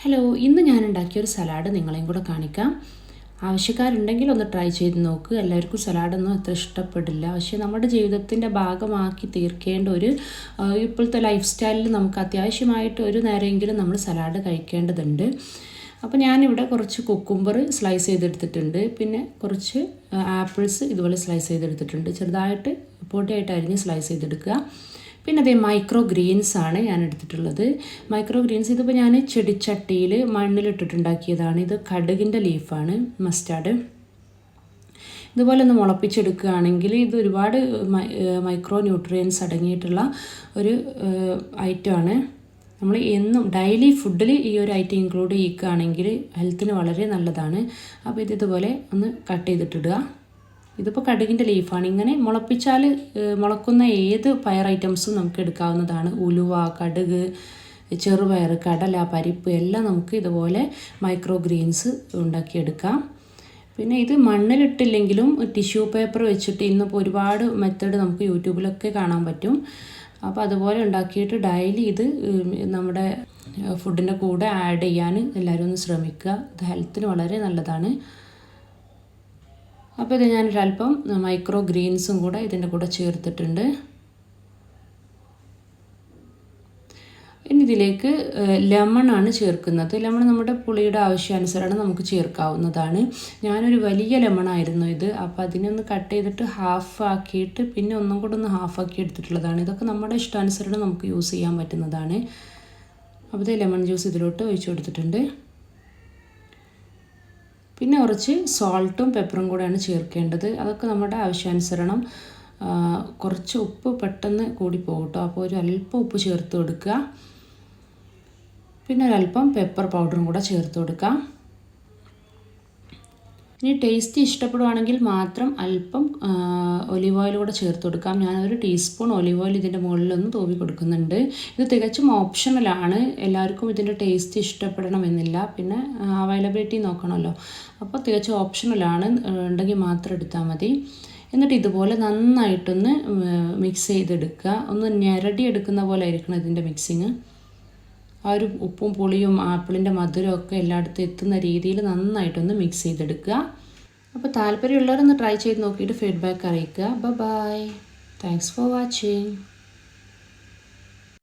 Hello, ഇന്ന് ഞാൻ ഉണ്ടാക്കിയൊരു salad നിങ്ങളെയും കൂടെ കാണിക്കാം. ആവശ്യക്കാരുണ്ടെങ്കിൽ ഒന്ന് ട്രൈ ചെയ്ത് നോക്കുക. എല്ലാവർക്കും സലാഡൊന്നും അത്ര ഇഷ്ടപ്പെടില്ല, പക്ഷേ നമ്മുടെ ജീവിതത്തിൻ്റെ ഭാഗമാക്കി തീർക്കേണ്ട ഇപ്പോഴത്തെ ലൈഫ് സ്റ്റൈലിൽ നമുക്ക് അത്യാവശ്യമായിട്ട് ഒരു നേരമെങ്കിലും നമ്മൾ സലാഡ് കഴിക്കേണ്ടതുണ്ട്. അപ്പോൾ ഞാനിവിടെ കുറച്ച് കുക്കുംബർ സ്ലൈസ് ചെയ്തെടുത്തിട്ടുണ്ട്, പിന്നെ കുറച്ച് ആപ്പിൾസ് ഇതുപോലെ സ്ലൈസ് ചെയ്തെടുത്തിട്ടുണ്ട്. ചെറുതായിട്ട് പൊടിയായിട്ട് അരിഞ്ഞ് സ്ലൈസ് ചെയ്തെടുക്കുക. പിന്നെ അതേ മൈക്രോ ഗ്രീൻസ് ആണ് ഞാൻ എടുത്തിട്ടുള്ളത്. മൈക്രോ ഗ്രീൻസ് ഇതിപ്പോൾ ഞാൻ ചെടിച്ചട്ടിയിൽ മണ്ണിലിട്ടിട്ടുണ്ടാക്കിയതാണ്. ഇത് കടുകിൻ്റെ ലീഫാണ്, മസ്റ്റാർഡ്. ഇതുപോലെ ഒന്ന് മുളപ്പിച്ചെടുക്കുകയാണെങ്കിൽ ഇത് ഒരുപാട് മൈക്രോ ന്യൂട്രിയൻസ് അടങ്ങിയിട്ടുള്ള ഒരു ഐറ്റമാണ്. നമ്മൾ എന്നും ഡെയിലി ഫുഡിൽ ഈ ഒരു ഐറ്റം ഇൻക്ലൂഡ് ചെയ്യുകയാണെങ്കിൽ ഹെൽത്തിന് വളരെ നല്ലതാണ്. അപ്പോൾ ഇതുപോലെ ഒന്ന് കട്ട് ചെയ്തിട്ടിടുക. ഇതിപ്പോൾ കടുകിൻ്റെ ലീഫാണ്. ഇങ്ങനെ മുളപ്പിച്ചാൽ മുളക്കുന്ന ഏത് പയർ ഐറ്റംസും നമുക്ക് എടുക്കാവുന്നതാണ്. ഉലുവ, കടുക്, ചെറുപയർ, കടല, പരിപ്പ് എല്ലാം നമുക്ക് ഇതുപോലെ മൈക്രോ ഗ്രീൻസ് ഉണ്ടാക്കിയെടുക്കാം. പിന്നെ ഇത് മണ്ണിലിട്ടില്ലെങ്കിലും ടിഷ്യൂ പേപ്പർ വെച്ചിട്ട് ഇന്നിപ്പോൾ ഒരുപാട് മെത്തേഡ് നമുക്ക് യൂട്യൂബിലൊക്കെ കാണാൻ പറ്റും. അപ്പോൾ അതുപോലെ ഉണ്ടാക്കിയിട്ട് ഡെയിലി ഇത് നമ്മുടെ ഫുഡിൻ്റെ കൂടെ ആഡ് ചെയ്യാൻ എല്ലാവരും ഒന്ന് ശ്രമിക്കുക. ഇത് ഹെൽത്തിന് വളരെ നല്ലതാണ്. അപ്പോൾ ഇത് ഞാനൊരല്പം മൈക്രോ ഗ്രീൻസും കൂടെ ഇതിൻ്റെ കൂടെ ചേർത്തിട്ടുണ്ട്. ഇനി ഇതിലേക്ക് ലെമണാണ് ചേർക്കുന്നത്. ലെമൺ നമ്മുടെ പുളിയുടെ ആവശ്യാനുസരണം നമുക്ക് ചേർക്കാവുന്നതാണ്. ഞാനൊരു വലിയ ലെമണായിരുന്നു ഇത്, അപ്പോൾ അതിനൊന്ന് കട്ട് ചെയ്തിട്ട് ഹാഫ് ആക്കിയിട്ട് പിന്നെ ഒന്നും കൂടെ ഒന്ന് ഹാഫ് ആക്കി എടുത്തിട്ടുള്ളതാണ്. ഇതൊക്കെ നമ്മുടെ ഇഷ്ടാനുസരണം നമുക്ക് യൂസ് ചെയ്യാൻ പറ്റുന്നതാണ്. അപ്പോൾ ഇത് ലെമൺ ജ്യൂസ് ഇതിലോട്ട് ഒഴിച്ചു കൊടുത്തിട്ടുണ്ട്. പിന്നെ കുറച്ച് സോൾട്ടും പെപ്പറും കൂടെയാണ് ചേർക്കേണ്ടത്. അതൊക്കെ നമ്മുടെ ആവശ്യാനുസരണം. കുറച്ച് ഉപ്പ് പെട്ടെന്ന് കൂടി പോകും കേട്ടോ, അപ്പോൾ ഒരു അല്പം ഉപ്പ് ചേർത്ത് കൊടുക്കുക. പിന്നെ ഒരല്പം പെപ്പർ പൗഡറും കൂടെ ചേർത്ത് കൊടുക്കാം. ഇനി ടേസ്റ്റ് ഇഷ്ടപ്പെടുവാണെങ്കിൽ മാത്രം അല്പം ഒലിവ് ഓയിൽ കൂടെ ചേർത്ത് കൊടുക്കാം. ഞാനൊരു ടീസ്പൂൺ ഒലിവ് ഓയിൽ ഇതിൻ്റെ മുകളിലൊന്ന് തൂവി കൊടുക്കുന്നുണ്ട്. ഇത് തികച്ചും ഓപ്ഷണലാണ്. എല്ലാവർക്കും ഇതിൻ്റെ ടേസ്റ്റ് ഇഷ്ടപ്പെടണമെന്നില്ല, പിന്നെ അവൈലബിലിറ്റി നോക്കണമല്ലോ. അപ്പോൾ തികച്ചും ഓപ്ഷണലാണ്, ഉണ്ടെങ്കിൽ മാത്രം എടുത്താൽ മതി. എന്നിട്ട് ഇതുപോലെ നന്നായിട്ടൊന്ന് മിക്സ് ചെയ്തെടുക്കുക. ഒന്ന് ഞെരടി എടുക്കുന്ന പോലെ ആയിരിക്കണം ഇതിൻ്റെ മിക്സിങ്. ആ ഒരു ഉപ്പും പുളിയും ആപ്പിളിൻ്റെ മധുരമൊക്കെ എല്ലായിടത്തും എത്തുന്ന രീതിയിൽ നന്നായിട്ടൊന്ന് മിക്സ് ചെയ്തെടുക്കുക. അപ്പോൾ താല്പര്യമുള്ളവരൊന്ന് ട്രൈ ചെയ്ത് നോക്കിയിട്ട് ഫീഡ്ബാക്ക് അറിയിക്കുക. ബൈ. Thanks for watching.